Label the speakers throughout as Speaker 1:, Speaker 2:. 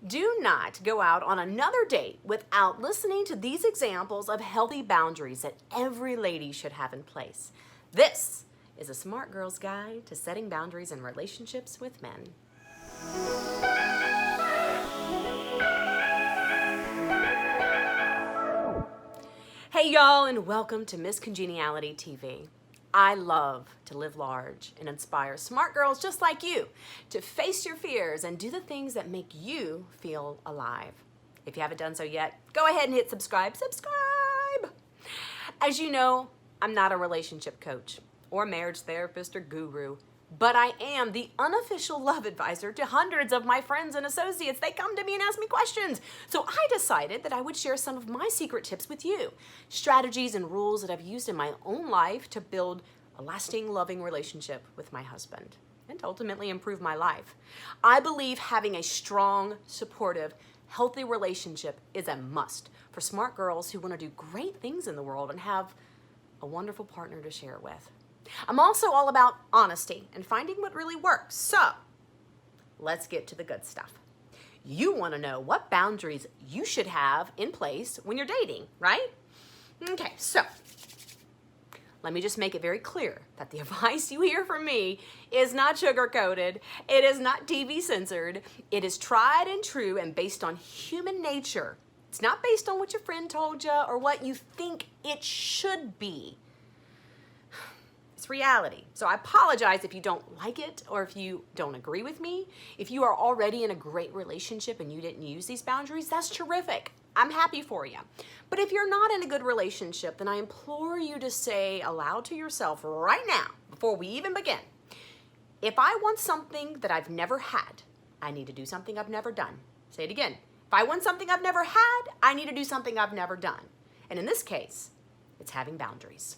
Speaker 1: Do not go out on another date without listening to these examples of healthy boundaries that every lady should have in place. This is a smart girl's guide to setting boundaries in relationships with men. Hey y'all, and welcome to Miss Congeniality TV. I love to live large and inspire smart girls just like you to face your fears and do the things that make you feel alive. If you haven't done so yet, go ahead and hit subscribe. As you know, I'm not a relationship coach or marriage therapist or guru, but I am the unofficial love advisor to hundreds of my friends and associates. They come to me and ask me questions. So I decided that I would share some of my secret tips with you, strategies and rules that I've used in my own life to build a lasting, loving relationship with my husband and to ultimately improve my life. I believe having a strong, supportive, healthy relationship is a must for smart girls who want to do great things in the world and have a wonderful partner to share it with. I'm also all about honesty and finding what really works. So let's get to the good stuff. You want to know what boundaries you should have in place when you're dating, right? Okay, so let me just make it very clear that the advice you hear from me is not sugar-coated. It is not TV censored. It is tried and true and based on human nature. It's not based on what your friend told you or what you think it should be. It's reality. So I apologize if you don't like it or if you don't agree with me. If you are already in a great relationship and you didn't use these boundaries, that's terrific. I'm happy for you. But if you're not in a good relationship, then I implore you to say aloud to yourself right now, before we even begin, if I want something that I've never had, I need to do something I've never done. Say it again. If I want something I've never had, I need to do something I've never done. And in this case, it's having boundaries.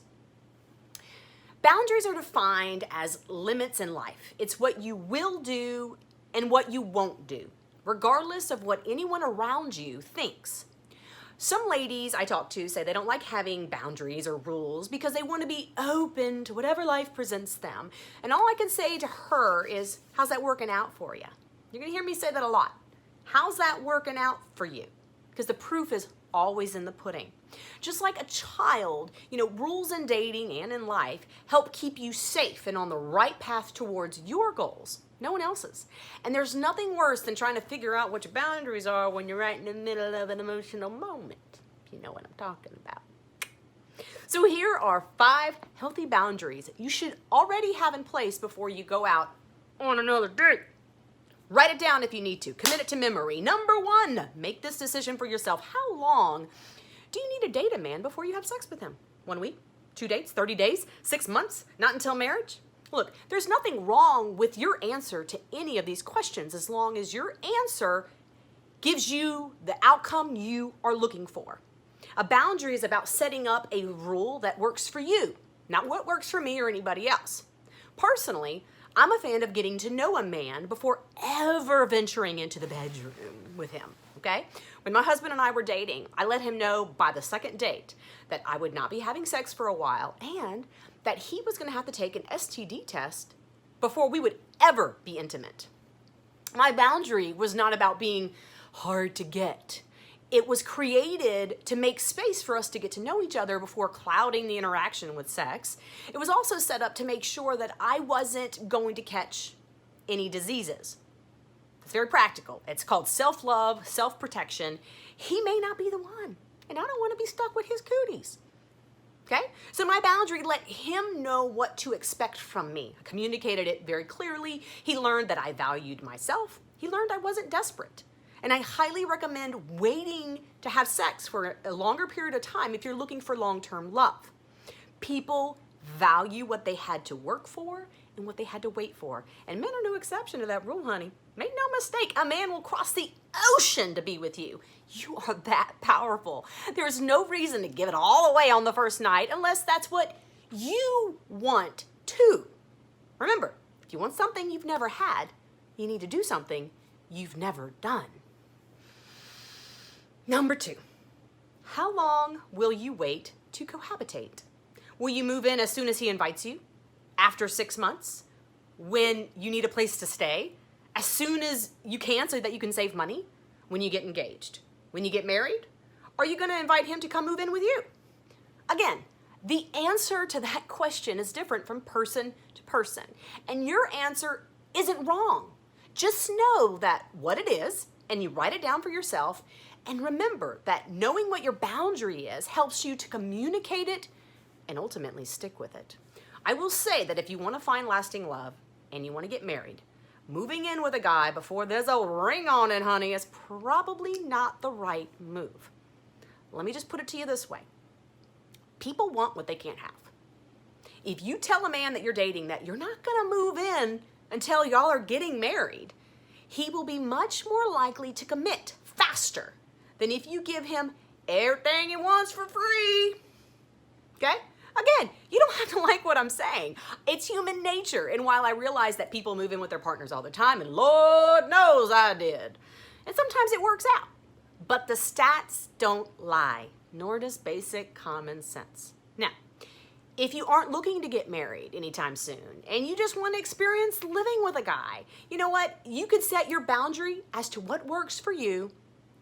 Speaker 1: Boundaries are defined as limits in life. It's what you will do and what you won't do, regardless of what anyone around you thinks. Some ladies I talk to say they don't like having boundaries or rules because they want to be open to whatever life presents them. And all I can say to her is, how's that working out for you? You're going to hear me say that a lot. How's that working out for you? Because the proof is always in the pudding. Just like a child, rules in dating and in life help keep you safe and on the right path towards your goals, no one else's. And there's nothing worse than trying to figure out what your boundaries are when you're right in the middle of an emotional moment. If you know what I'm talking about. So here are 5 healthy boundaries you should already have in place before you go out on another date. Write it down if you need to. Commit it to memory. Number 1, make this decision for yourself. How long do you need to date a man before you have sex with him? 1 week? 2 dates? 30 days? 6 months? Not until marriage? Look, there's nothing wrong with your answer to any of these questions as long as your answer gives you the outcome you are looking for. A boundary is about setting up a rule that works for you, not what works for me or anybody else. Personally, I'm a fan of getting to know a man before ever venturing into the bedroom with him, okay? When my husband and I were dating, I let him know by the second date that I would not be having sex for a while and that he was going to have to take an STD test before we would ever be intimate. My boundary was not about being hard to get. It was created to make space for us to get to know each other before clouding the interaction with sex. It was also set up to make sure that I wasn't going to catch any diseases. It's very practical. It's called self-love, self-protection. He may not be the one, and I don't want to be stuck with his cooties. Okay? So my boundary let him know what to expect from me. I communicated it very clearly. He learned that I valued myself. He learned I wasn't desperate. And I highly recommend waiting to have sex for a longer period of time if you're looking for long-term love. People value what they had to work for and what they had to wait for. And men are no exception to that rule, honey. Make no mistake, a man will cross the ocean to be with you. You are that powerful. There's no reason to give it all away on the first night unless that's what you want to. Remember, if you want something you've never had, you need to do something you've never done. Number 2, how long will you wait to cohabitate? Will you move in as soon as he invites you? After 6 months? When you need a place to stay? As soon as you can so that you can save money? when you get engaged? When you get married? Are you going to invite him to come move in with you? Again, the answer to that question is different from person to person. And your answer isn't wrong. Just know that what it is, and you write it down for yourself. And remember that knowing what your boundary is helps you to communicate it and ultimately stick with it. I will say that if you want to find lasting love and you want to get married, moving in with a guy before there's a ring on it, honey, is probably not the right move. Let me just put it to you this way. People want what they can't have. If you tell a man that you're dating that you're not going to move in until y'all are getting married, he will be much more likely to commit faster than if you give him everything he wants for free. Okay? Again, you don't have to like what I'm saying. It's human nature. And while I realize that people move in with their partners all the time, and Lord knows I did, and sometimes it works out, but the stats don't lie, nor does basic common sense. Now, if you aren't looking to get married anytime soon, and you just want to experience living with a guy, you know what? You could set your boundary as to what works for you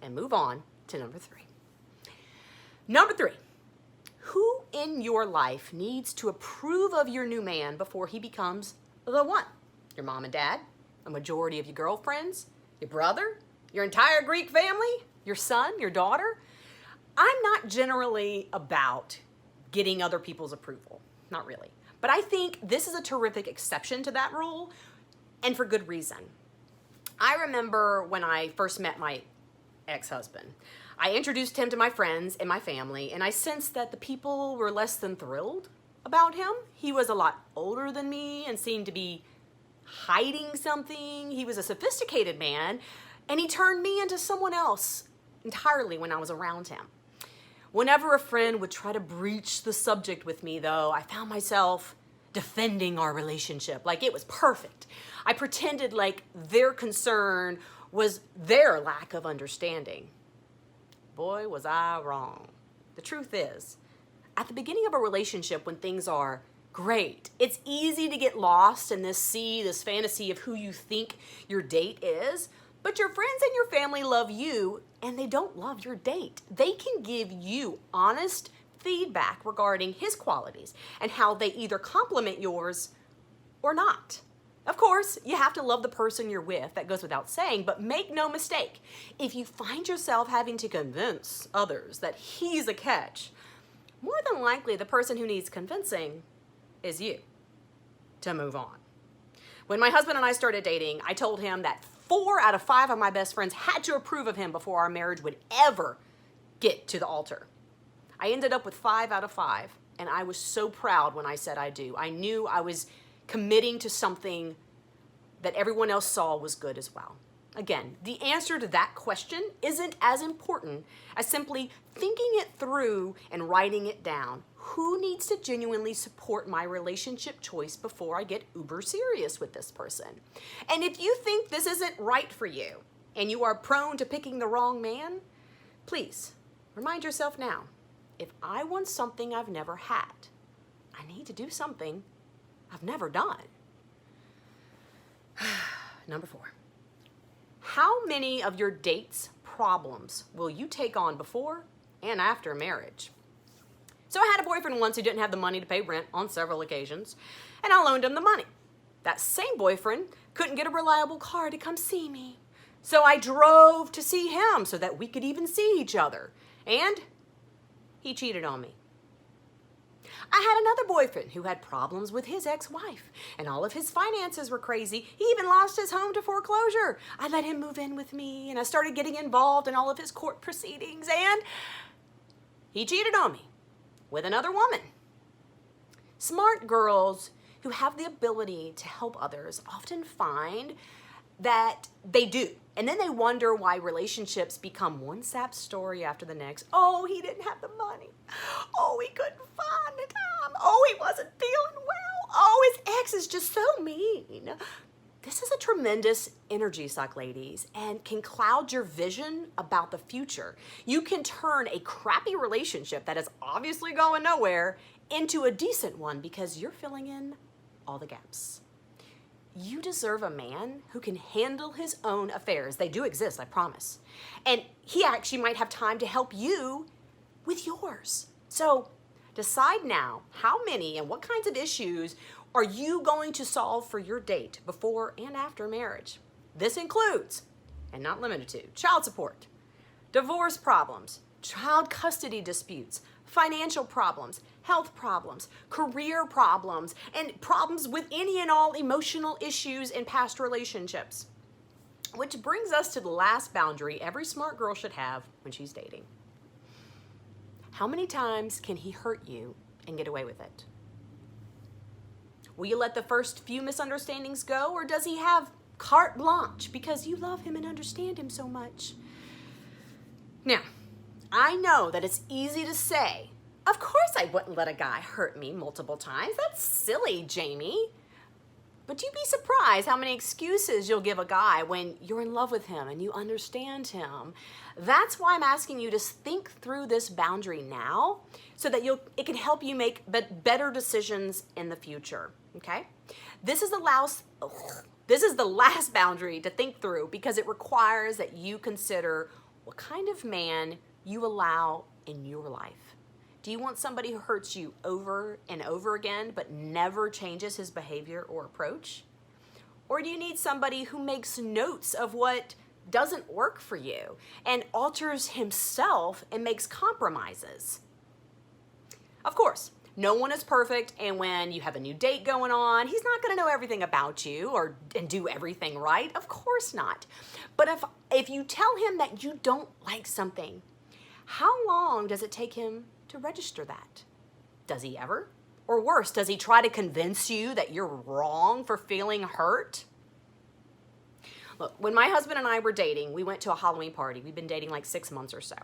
Speaker 1: and move on to number 3. Number 3, who in your life needs to approve of your new man before he becomes the one? Your mom and dad, a majority of your girlfriends, your brother, your entire Greek family, your son, your daughter? I'm not generally about getting other people's approval, not really. But I think this is a terrific exception to that rule, and for good reason. I remember when I first met my ex-husband, I introduced him to my friends and my family, and I sensed that the people were less than thrilled about him. He was a lot older than me and seemed to be hiding something. He was a sophisticated man, and he turned me into someone else entirely when I was around him. Whenever a friend would try to breach the subject with me, though, I found myself defending our relationship like it was perfect. I pretended like their concern was their lack of understanding. Boy, was I wrong. The truth is, at the beginning of a relationship when things are great, it's easy to get lost in this fantasy of who you think your date is, but your friends and your family love you and they don't love your date. They can give you honest feedback regarding his qualities and how they either complement yours or not. Of course, you have to love the person you're with, that goes without saying, but make no mistake, if you find yourself having to convince others that he's a catch, more than likely the person who needs convincing is you to move on. When my husband and I started dating, I told him that 4 out of 5 of my best friends had to approve of him before our marriage would ever get to the altar. I ended up with 5 out of 5, and I was so proud when I said I do. I knew I was committing to something that everyone else saw was good as well. Again, the answer to that question isn't as important as simply thinking it through and writing it down. Who needs to genuinely support my relationship choice before I get uber serious with this person? And if you think this isn't right for you and you are prone to picking the wrong man, please remind yourself now, if I want something I've never had, I need to do something I've never done. Number 4. How many of your date's problems will you take on before and after marriage? So I had a boyfriend once who didn't have the money to pay rent on several occasions, and I loaned him the money. That same boyfriend couldn't get a reliable car to come see me. So I drove to see him so that we could even see each other. And he cheated on me. I had another boyfriend who had problems with his ex-wife, and all of his finances were crazy. He even lost his home to foreclosure. I let him move in with me, and I started getting involved in all of his court proceedings, and he cheated on me with another woman. Smart girls who have the ability to help others often find that they do. And then they wonder why relationships become one sad story after the next. Oh, he didn't have the money. Oh, he couldn't find the time. Oh, he wasn't feeling well. Oh, his ex is just so mean. This is a tremendous energy suck, ladies, and can cloud your vision about the future. You can turn a crappy relationship that is obviously going nowhere into a decent one because you're filling in all the gaps. you deserve a man who can handle his own affairs. They do exist, I promise. And he actually might have time to help you with yours. So decide now how many and what kinds of issues are you going to solve for your date before and after marriage. This includes, and not limited to, child support, divorce problems, child custody disputes, financial problems, health problems, career problems, and problems with any and all emotional issues in past relationships. Which brings us to the last boundary every smart girl should have when she's dating. How many times can he hurt you and get away with it? Will you let the first few misunderstandings go, or does he have carte blanche because you love him and understand him so much? Now, I know that it's easy to say, of course I wouldn't let a guy hurt me multiple times. That's silly, Jaimee. But you'd be surprised how many excuses you'll give a guy when you're in love with him and you understand him. That's why I'm asking you to think through this boundary now so that it can help you make better decisions in the future, okay? This is the last boundary to think through because it requires that you consider what kind of man you allow in your life. Do you want somebody who hurts you over and over again but never changes his behavior or approach? Or do you need somebody who makes notes of what doesn't work for you and alters himself and makes compromises? Of course, no one is perfect, and when you have a new date going on, he's not going to know everything about you and do everything right. Of course not. But if you tell him that you don't like something, how long does it take him to register that? Does he ever? Or worse, does he try to convince you that you're wrong for feeling hurt? Look, when my husband and I were dating, we went to a Halloween party. We've been dating like 6 months or so.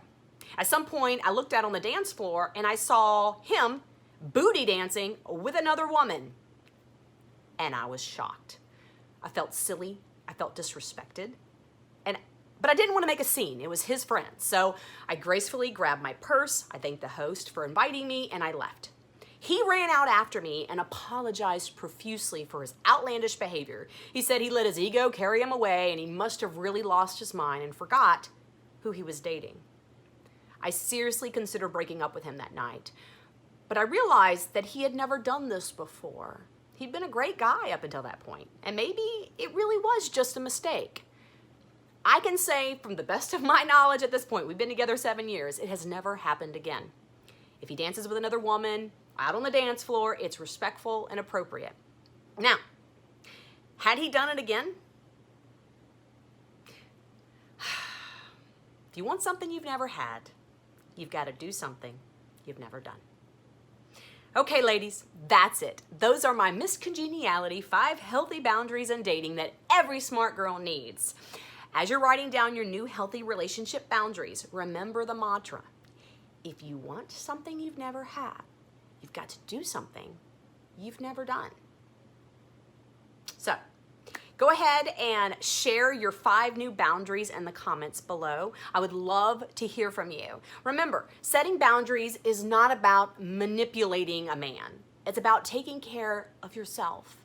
Speaker 1: At some point, I looked out on the dance floor and I saw him booty dancing with another woman. And I was shocked. I felt silly. I felt disrespected. But I didn't want to make a scene. It was his friend. So I gracefully grabbed my purse. I thanked the host for inviting me, and I left. He ran out after me and apologized profusely for his outlandish behavior. He said he let his ego carry him away, and he must have really lost his mind and forgot who he was dating. I seriously considered breaking up with him that night, but I realized that he had never done this before. He'd been a great guy up until that point, and maybe it really was just a mistake. I can say from the best of my knowledge at this point, we've been together 7 years, it has never happened again. If he dances with another woman out on the dance floor, it's respectful and appropriate. Now, had he done it again? If you want something you've never had, you've got to do something you've never done. Okay, ladies, that's it. Those are my miscongeniality 5 healthy boundaries in dating that every smart girl needs. As you're writing down your new healthy relationship boundaries, remember the mantra. If you want something you've never had, you've got to do something you've never done. So, go ahead and share your 5 new boundaries in the comments below. I would love to hear from you. Remember, setting boundaries is not about manipulating a man. It's about taking care of yourself.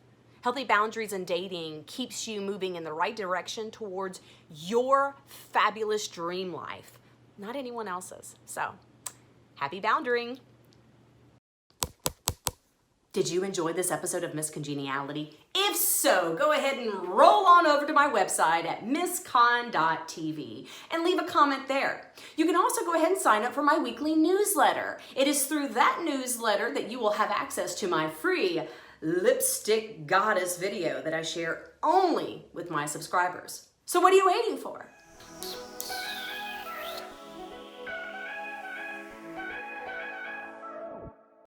Speaker 1: Healthy boundaries in dating keeps you moving in the right direction towards your fabulous dream life, not anyone else's. So, happy boundarying. Did you enjoy this episode of Miscongeniality? If so, go ahead and roll on over to my website at misscon.tv and leave a comment there. You can also go ahead and sign up for my weekly newsletter. It is through that newsletter that you will have access to my free lipstick goddess video that I share only with my subscribers. So what are you waiting for?